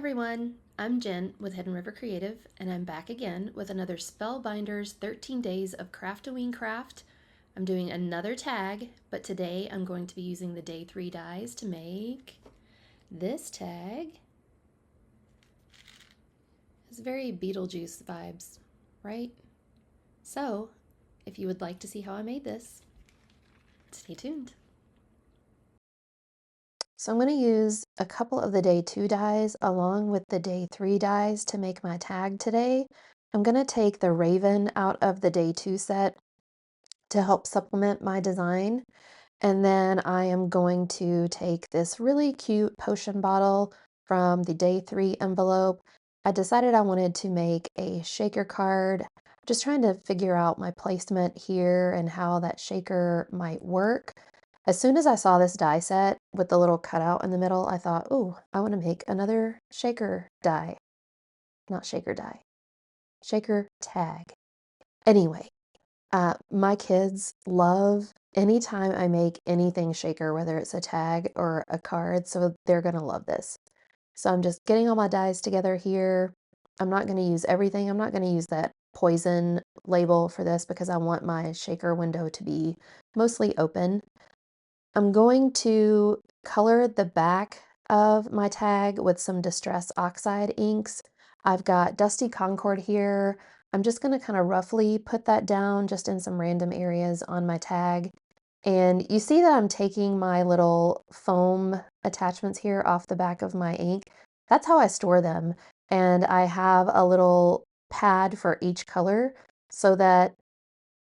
everyone, I'm Jen with Hidden River Creative, and I'm back again with another Spellbinders 13 Days of Craftoween craft. I'm doing another tag, but today I'm going to be using the day 3 dies to make this tag. It's very Beetlejuice vibes, right? So, if you would like to see how I made this, stay tuned. So I'm going to use a couple of the day 2 dies along with the day 3 dies to make my tag today. I'm going to take the Raven out of the day 2 set to help supplement my design. And then I am going to take this really cute potion bottle from the day 3 envelope. I decided I wanted to make a shaker card. Just trying to figure out my placement here and how that shaker might work. As soon as I saw this die set with the little cutout in the middle, I thought, oh, I want to make another shaker die. Not shaker die, shaker tag. Anyway, my kids love anytime I make anything shaker, whether it's a tag or a card, so they're going to love this. So I'm just getting all my dies together here. I'm not going to use everything. I'm not going to use that poison label for this because I want my shaker window to be mostly open. I'm going to color the back of my tag with some Distress Oxide inks. I've got Dusty Concord here. I'm just going to kind of roughly put that down just in some random areas on my tag. And you see that I'm taking my little foam attachments here off the back of my ink. That's how I store them. And I have a little pad for each color so that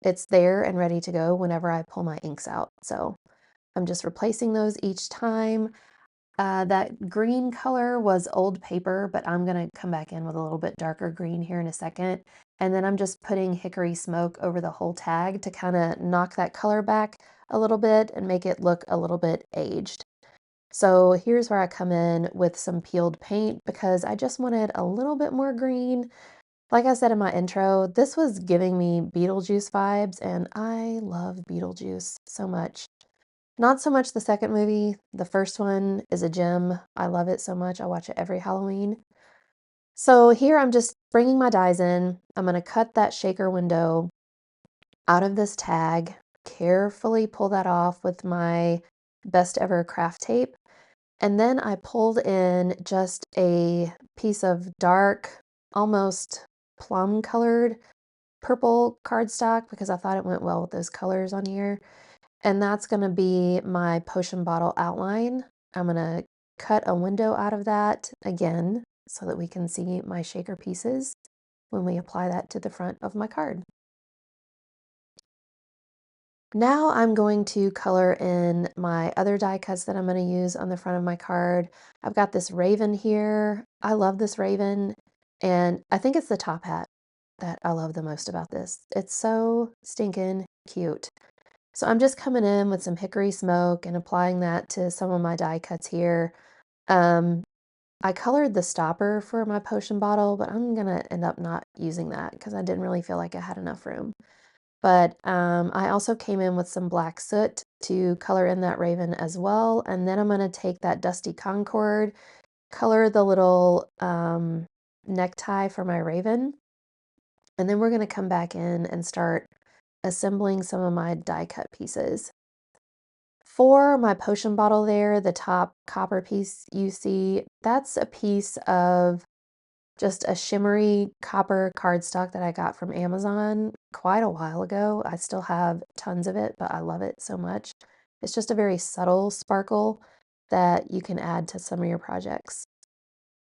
it's there and ready to go whenever I pull my inks out. So I'm just replacing those each time. That green color was old paper, but I'm going to come back in with a little bit darker green here in a second. And then I'm just putting Hickory Smoke over the whole tag to kind of knock that color back a little bit and make it look a little bit aged. So here's where I come in with some peeled paint because I just wanted a little bit more green. Like I said in my intro, this was giving me Beetlejuice vibes, and I love Beetlejuice so much. Not so much the second movie. The first one is a gem. I love it so much. I watch it every Halloween. So here I'm just bringing my dies in. I'm going to cut that shaker window out of this tag, carefully pull that off with my best ever craft tape. And then I pulled in just a piece of dark, almost plum colored purple cardstock because I thought it went well with those colors on here. And that's going to be my potion bottle outline. I'm going to cut a window out of that again so that we can see my shaker pieces when we apply that to the front of my card. Now I'm going to color in my other die cuts that I'm going to use on the front of my card. I've got this raven here. I love this raven, and I think it's the top hat that I love the most about this. It's so stinking cute. So I'm just coming in with some Hickory Smoke and applying that to some of my die cuts here. I colored the stopper for my potion bottle, but I'm gonna end up not using that because I didn't really feel like I had enough room. But I also came in with some black soot to color in that raven as well. And then I'm gonna take that Dusty Concord, color the little necktie for my raven. And then we're gonna come back in and start assembling some of my die cut pieces. For my potion bottle there, the top copper piece you see, that's a piece of just a shimmery copper cardstock that I got from Amazon quite a while ago. I still have tons of it, but I love it so much. It's just a very subtle sparkle that you can add to some of your projects.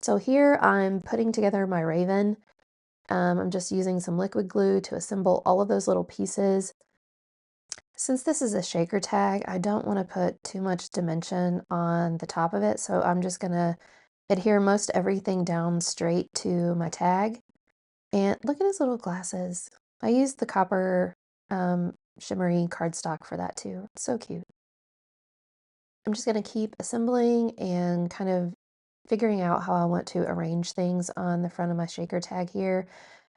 So here I'm putting together my raven. I'm just using some liquid glue to assemble all of those little pieces. Since this is a shaker tag, I don't want to put too much dimension on the top of it, so I'm just going to adhere most everything down straight to my tag. And look at his little glasses. I used the copper shimmery cardstock for that too. It's so cute. I'm just going to keep assembling and kind of figuring out how I want to arrange things on the front of my shaker tag here.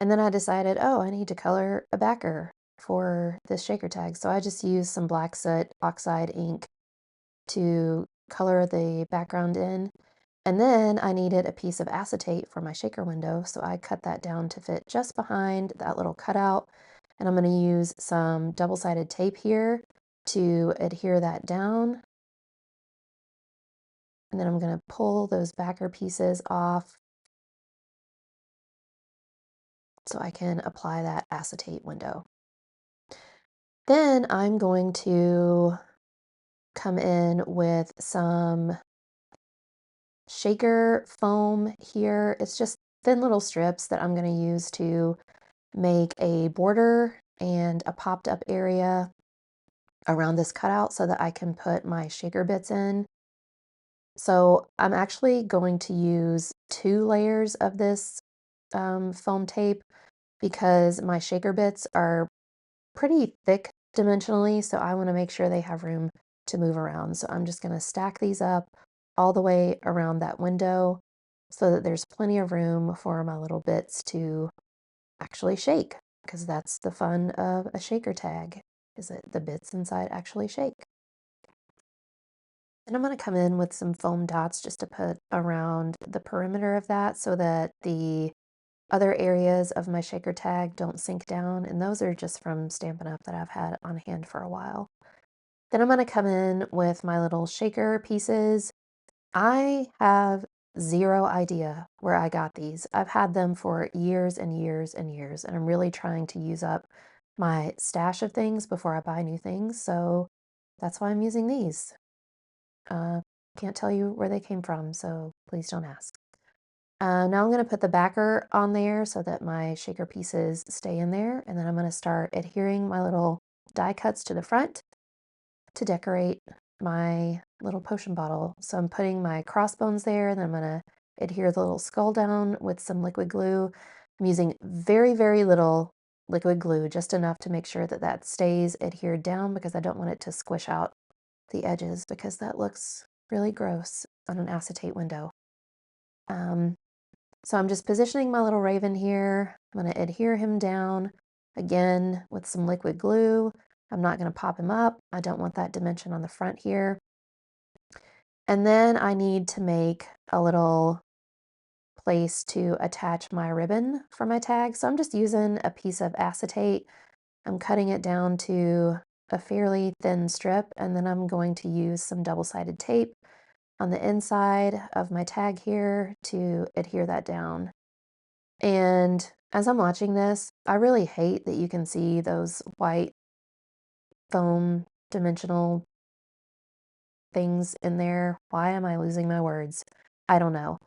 And then I decided, oh, I need to color a backer for this shaker tag. So I just used some black soot oxide ink to color the background in. And then I needed a piece of acetate for my shaker window, so I cut that down to fit just behind that little cutout. And I'm going to use some double-sided tape here to adhere that down. And then I'm going to pull those backer pieces off so I can apply that acetate window. Then I'm going to come in with some shaker foam here. It's just thin little strips that I'm going to use to make a border and a popped up area around this cutout so that I can put my shaker bits in. So I'm actually going to use 2 layers of this foam tape because my shaker bits are pretty thick dimensionally, so I want to make sure they have room to move around. So I'm just going to stack these up all the way around that window so that there's plenty of room for my little bits to actually shake, because that's the fun of a shaker tag, is that the bits inside actually shake. And I'm going to come in with some foam dots just to put around the perimeter of that so that the other areas of my shaker tag don't sink down, and those are just from Stampin' Up! That I've had on hand for a while. Then I'm going to come in with my little shaker pieces. I have zero idea where I got these. I've had them for years and years and years, and I'm really trying to use up my stash of things before I buy new things, so that's why I'm using these. Can't tell you where they came from, so please don't ask. Now I'm going to put the backer on there so that my shaker pieces stay in there, and then I'm going to start adhering my little die cuts to the front to decorate my little potion bottle. So I'm putting my crossbones there, and then I'm going to adhere the little skull down with some liquid glue. I'm using very, very little liquid glue, just enough to make sure that that stays adhered down, because I don't want it to squish out the edges, because that looks really gross on an acetate window. So I'm just positioning my little raven here. I'm going to adhere him down again with some liquid glue. I'm not going to pop him up. I don't want that dimension on the front here. And then I need to make a little place to attach my ribbon for my tag. So I'm just using a piece of acetate. I'm cutting it down to a fairly thin strip, and then I'm going to use some double-sided tape on the inside of my tag here to adhere that down. And as I'm watching this, I really hate that you can see those white foam dimensional things in there. Why am I losing my words? I don't know.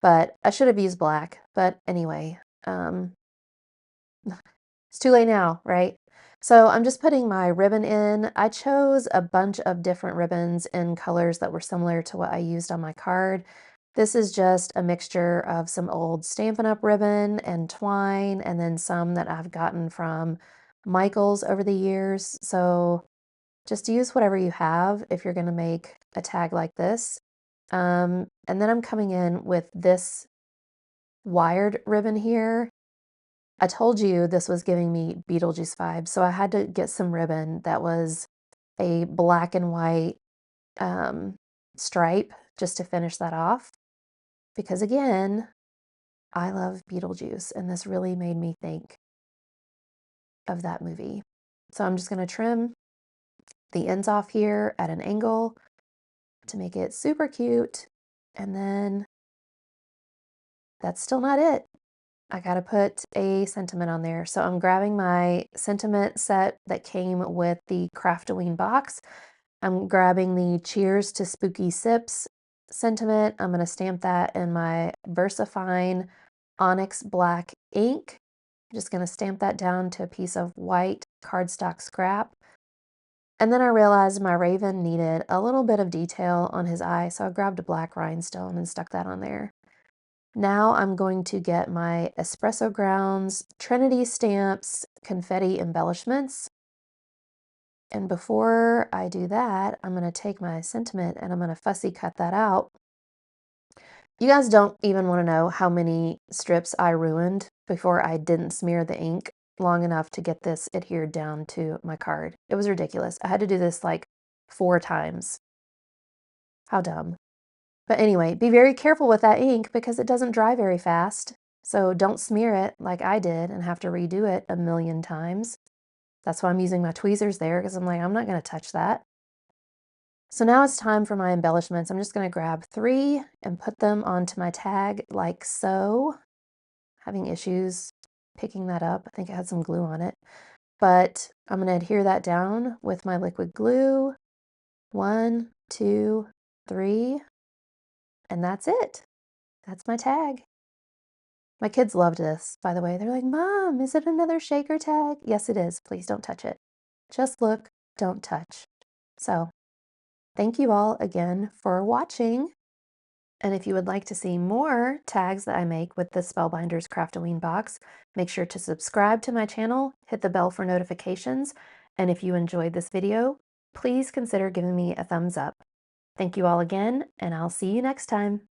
But I should have used black. But anyway, it's too late now, right? So I'm just putting my ribbon in. I chose a bunch of different ribbons in colors that were similar to what I used on my card. This is just a mixture of some old Stampin' Up! Ribbon and twine, and then some that I've gotten from Michael's over the years. So just use whatever you have if you're going to make a tag like this. And then I'm coming in with this wired ribbon here. I told you this was giving me Beetlejuice vibes, so I had to get some ribbon that was a black and white stripe just to finish that off. Because again, I love Beetlejuice, and this really made me think of that movie. So I'm just going to trim the ends off here at an angle to make it super cute. And then that's still not it. I gotta put a sentiment on there. So I'm grabbing my sentiment set that came with the Craftoween box. I'm grabbing the Cheers to Spooky Sips sentiment. I'm gonna stamp that in my Versafine Onyx black ink. I'm just gonna stamp that down to a piece of white cardstock scrap. And then I realized my raven needed a little bit of detail on his eye, so I grabbed a black rhinestone and stuck that on there. Now I'm going to get my Espresso Grounds, Trinity stamps, confetti embellishments. And before I do that, I'm going to take my sentiment and I'm going to fussy cut that out. You guys don't even want to know how many strips I ruined before I didn't smear the ink long enough to get this adhered down to my card. It was ridiculous. I had to do this like 4 times. How dumb. But anyway, be very careful with that ink because it doesn't dry very fast. So don't smear it like I did and have to redo it a million times. That's why I'm using my tweezers there, because I'm like, I'm not going to touch that. So now it's time for my embellishments. I'm just going to grab 3 and put them onto my tag like so. Having issues picking that up. I think it had some glue on it. But I'm going to adhere that down with my liquid glue. 1, 2, 3. And that's it. That's my tag. My kids loved this, by the way. They're like, Mom, is it another shaker tag? Yes, it is. Please don't touch it. Just look, don't touch. So thank you all again for watching. And if you would like to see more tags that I make with the Spellbinders Craftoween box, make sure to subscribe to my channel, hit the bell for notifications, and if you enjoyed this video, please consider giving me a thumbs up. Thank you all again, and I'll see you next time.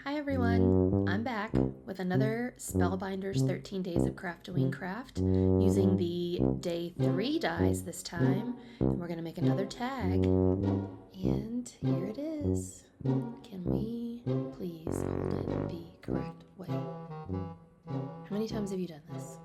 Hi everyone, I'm back with another Spellbinders 13 Days of Craftoween craft using the day 3 dies this time, and we're going to make another tag, and here it is. Can we please hold it the correct way? How many times have you done this?